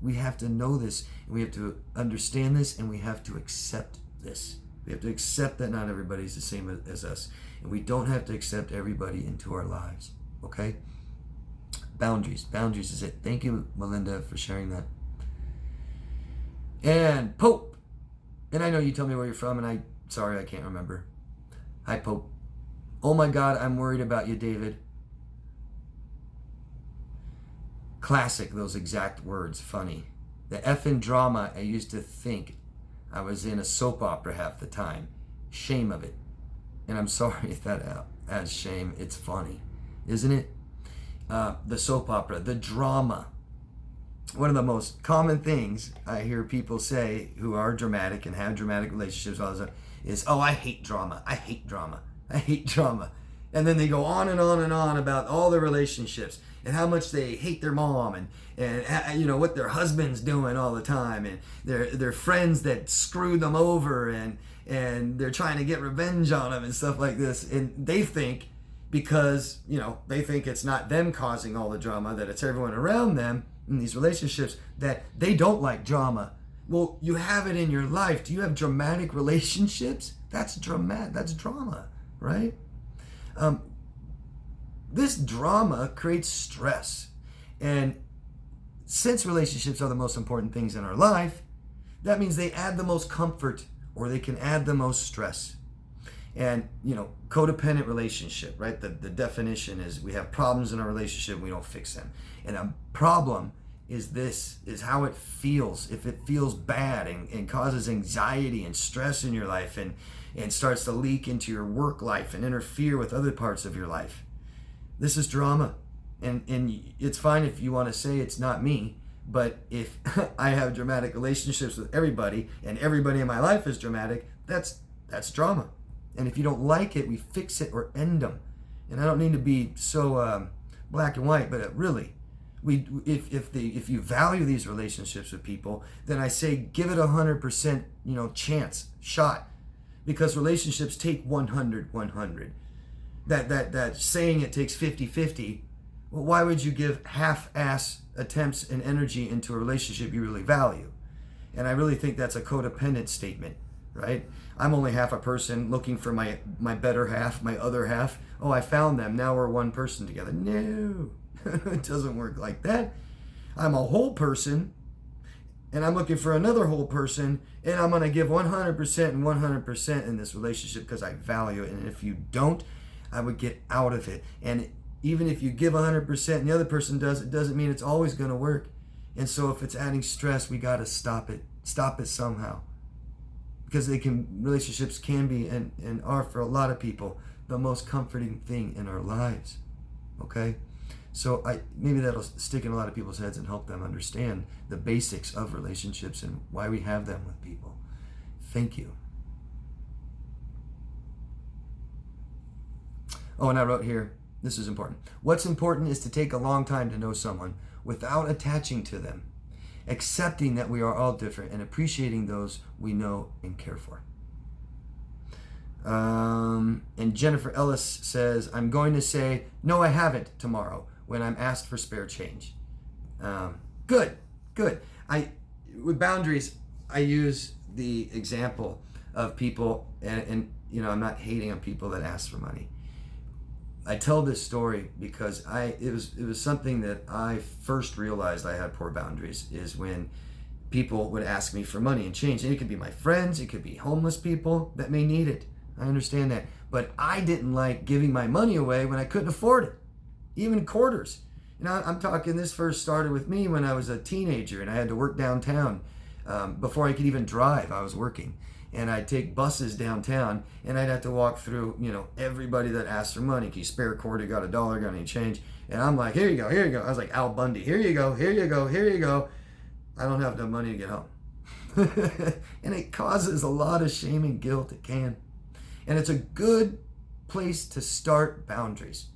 We have to know this, and we have to understand this, and we have to accept this. We have to accept that not everybody's the same as us, and we don't have to accept everybody into our lives, okay? Boundaries is it. Thank you, Melinda, for sharing that. And Pope, and I know you tell me where you're from, and sorry, I can't remember. Hi, Pope. Oh my God, I'm worried about you, David. Classic, those exact words, funny. The effing drama, I used to think I was in a soap opera half the time. Shame of it. And I'm sorry if that adds shame. It's funny, isn't it? The soap opera, the drama. One of the most common things I hear people say who are dramatic and have dramatic relationships all the time is, oh, I hate drama. I hate drama. I hate drama. And then they go on and on and on about all their relationships and how much they hate their mom and you know what their husband's doing all the time, and their friends that screwed them over, and they're trying to get revenge on them and stuff like this. And they think, because they think it's not them causing all the drama, that it's everyone around them in these relationships, that they don't like drama. Well, you have it in your life. Do you have dramatic relationships? That's drama, right? This drama creates stress. And since relationships are the most important things in our life, that means they add the most comfort, or they can add the most stress. And, codependent relationship, right? The definition is we have problems in our relationship, we don't fix them. And a problem is how it feels. If it feels bad and causes anxiety and stress in your life and starts to leak into your work life and interfere with other parts of your life. This is drama. And it's fine if you want to say it's not me, but if I have dramatic relationships with everybody and everybody in my life is dramatic, that's drama. And if you don't like it, we fix it or end them. And I don't need to be so black and white, but really, if you value these relationships with people, then I say give it 100%, chance, shot, because relationships take 100. That saying it takes 50-50. Well, why would you give half-ass attempts and energy into a relationship you really value? And I really think that's a codependent statement, right? I'm only half a person looking for my better half, my other half. Oh, I found them. Now we're one person together. No, it doesn't work like that. I'm a whole person, and I'm looking for another whole person, and I'm going to give 100% and 100% in this relationship because I value it. And if you don't, I would get out of it. And even if you give 100% and the other person does, it doesn't mean it's always going to work. And so if it's adding stress, we got to stop it somehow. Because relationships can be and are for a lot of people the most comforting thing in our lives. Okay? So maybe that'll stick in a lot of people's heads and help them understand the basics of relationships and why we have them with people. Thank you. Oh, and I wrote here, this is important. What's important is to take a long time to know someone without attaching to them, accepting that we are all different and appreciating those we know and care for. And Jennifer Ellis says, I'm going to say, no, I haven't tomorrow when I'm asked for spare change. Good. With boundaries, I use the example of people, and I'm not hating on people that ask for money. I tell this story because it was something that I first realized I had poor boundaries, is when people would ask me for money and change. And it could be my friends, it could be homeless people that may need it. I understand that. But I didn't like giving my money away when I couldn't afford it, even quarters. I'm talking, this first started with me when I was a teenager and I had to work downtown. Before I could even drive, I was working. And I'd take buses downtown, and I'd have to walk through, everybody that asked for money. Can you spare a quarter? Got $1? Got any change? And I'm like, here you go. I was like Al Bundy. Here you go. I don't have enough money to get home. And it causes a lot of shame and guilt. It can. And it's a good place to start boundaries.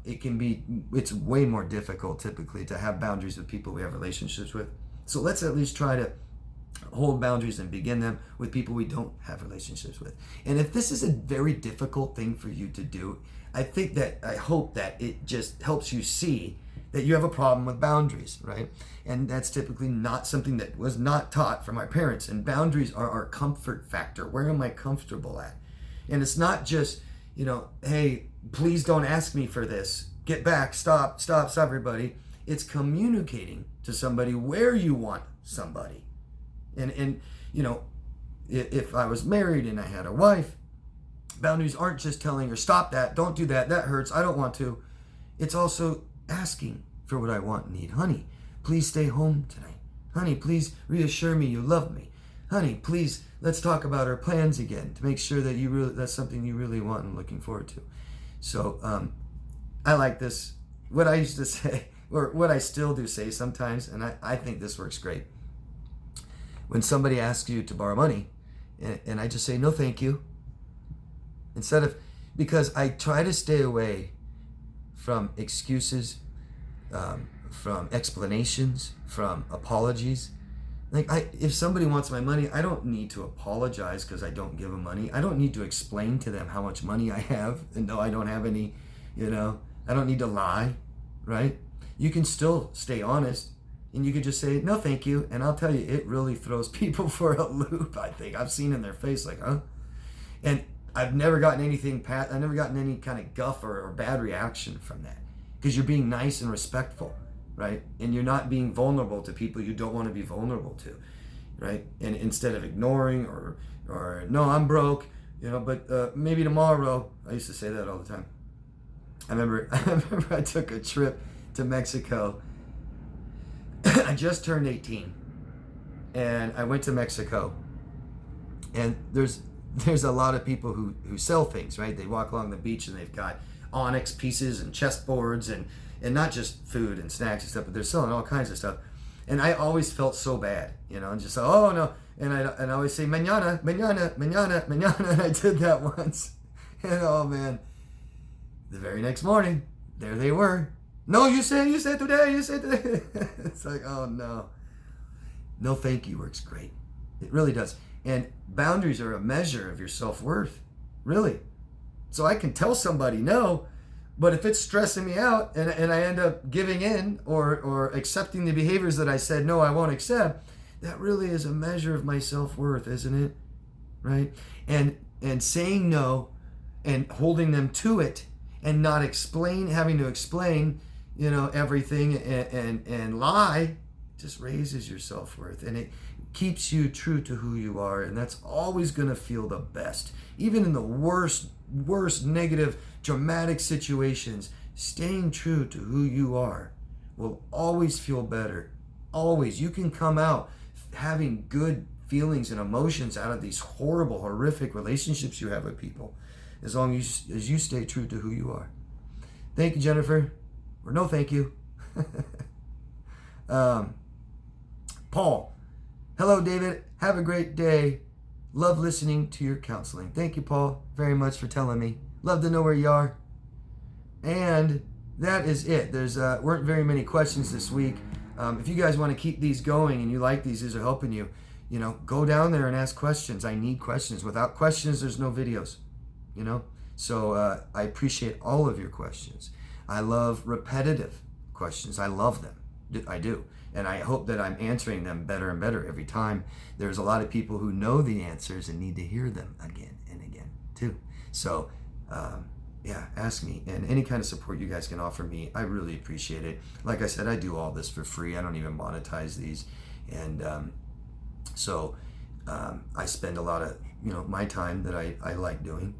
It's way more difficult typically to have boundaries with people we have relationships with. So let's at least try to hold boundaries and begin them with people we don't have relationships with. And if this is a very difficult thing for you to do, I hope that it just helps you see that you have a problem with boundaries, right? And that's typically not something that was not taught from our parents. And boundaries are our comfort factor. Where am I comfortable at? And it's not just, hey, please don't ask me for this. Get back, stop, everybody. It's communicating to somebody where you want somebody. And if I was married and I had a wife, boundaries aren't just telling her, stop that, don't do that, that hurts, I don't want to. It's also asking for what I want and need. Honey, please stay home tonight. Honey, please reassure me you love me. Honey, please, let's talk about our plans again to make sure that that's something you really want and looking forward to. So I like this. What I used to say, or what I still do say sometimes, and I think this works great. When somebody asks you to borrow money, and I just say, no, thank you. Because I try to stay away from excuses, from explanations, from apologies. Like, if somebody wants my money, I don't need to apologize because I don't give them money. I don't need to explain to them how much money I have and no, I don't have any, I don't need to lie, right? You can still stay honest and you can just say, no, thank you. And I'll tell you, it really throws people for a loop, I think. I've seen in their face like, huh? And I've never gotten any kind of guff or bad reaction from that because you're being nice and respectful, right? And you're not being vulnerable to people you don't want to be vulnerable to, right? And instead of ignoring or no, I'm broke, but maybe tomorrow. I used to say that all the time. I remember I took a trip to Mexico. I just turned 18 and I went to Mexico, and there's a lot of people who sell things, right? They walk along the beach and they've got onyx pieces and chessboards and not just food and snacks and stuff, but they're selling all kinds of stuff. And I always felt so bad, and just, oh no. And I always say, mañana, mañana, mañana, mañana. And I did that once. And oh man, the very next morning, there they were. No, you said today. It's like, oh no. No, thank you works great. It really does. And boundaries are a measure of your self-worth, really. So I can tell somebody no, but if it's stressing me out and I end up giving in or accepting the behaviors that I said no, I won't accept, that really is a measure of my self-worth, isn't it? Right? And saying no and holding them to it and not having to explain, everything and lie just raises your self-worth, and it keeps you true to who you are, and that's always going to feel the best. Even in the worst, negative, dramatic situations, staying true to who you are will always feel better. Always. You can come out having good feelings and emotions out of these horrible, horrific relationships you have with people, as long as you stay true to who you are. Thank you, Jennifer. Or no, thank you. Paul. Hello, David. Have a great day. Love listening to your counseling. Thank you, Paul, very much for telling me. Love to know where you are. And that is it. There's weren't very many questions this week. If you guys want to keep these going and you like these are helping you, go down there and ask questions. I need questions. Without questions, there's no videos. So I appreciate all of your questions. I love repetitive questions. I love them. I do. And I hope that I'm answering them better and better every time. There's a lot of people who know the answers and need to hear them again and again too. So ask me. And any kind of support you guys can offer me, I really appreciate it. Like I said, I do all this for free. I don't even monetize these. And I spend a lot of my time that I like doing.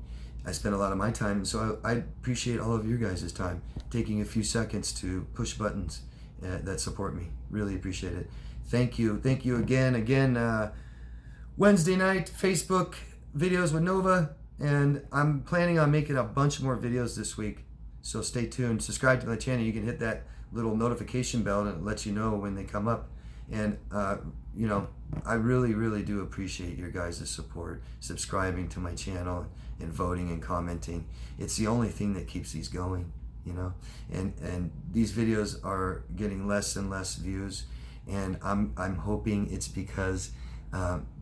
I spend a lot of my time, so I appreciate all of your guys' time, taking a few seconds to push buttons that support me. Really appreciate it. Thank you again. Wednesday night Facebook videos with Nova, and I'm planning on making a bunch more videos this week, so stay tuned. Subscribe to my channel. You can hit that little notification bell and it lets you know when they come up. And I really do appreciate your guys' support, subscribing to my channel and voting and commenting. It's the only thing that keeps these going, and these videos are getting less and less views, and I'm hoping it's because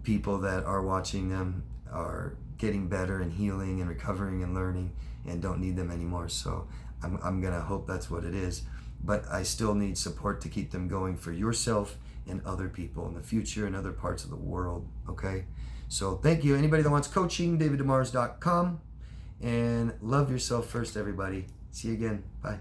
people that are watching them are getting better and healing and recovering and learning and don't need them anymore. So I'm gonna hope that's what it is. but I still need support to keep them going for yourself and other people in the future and other parts of the world. Okay? So thank you. Anybody that wants coaching, daviddemars.com. And love yourself first, everybody. See you again. Bye.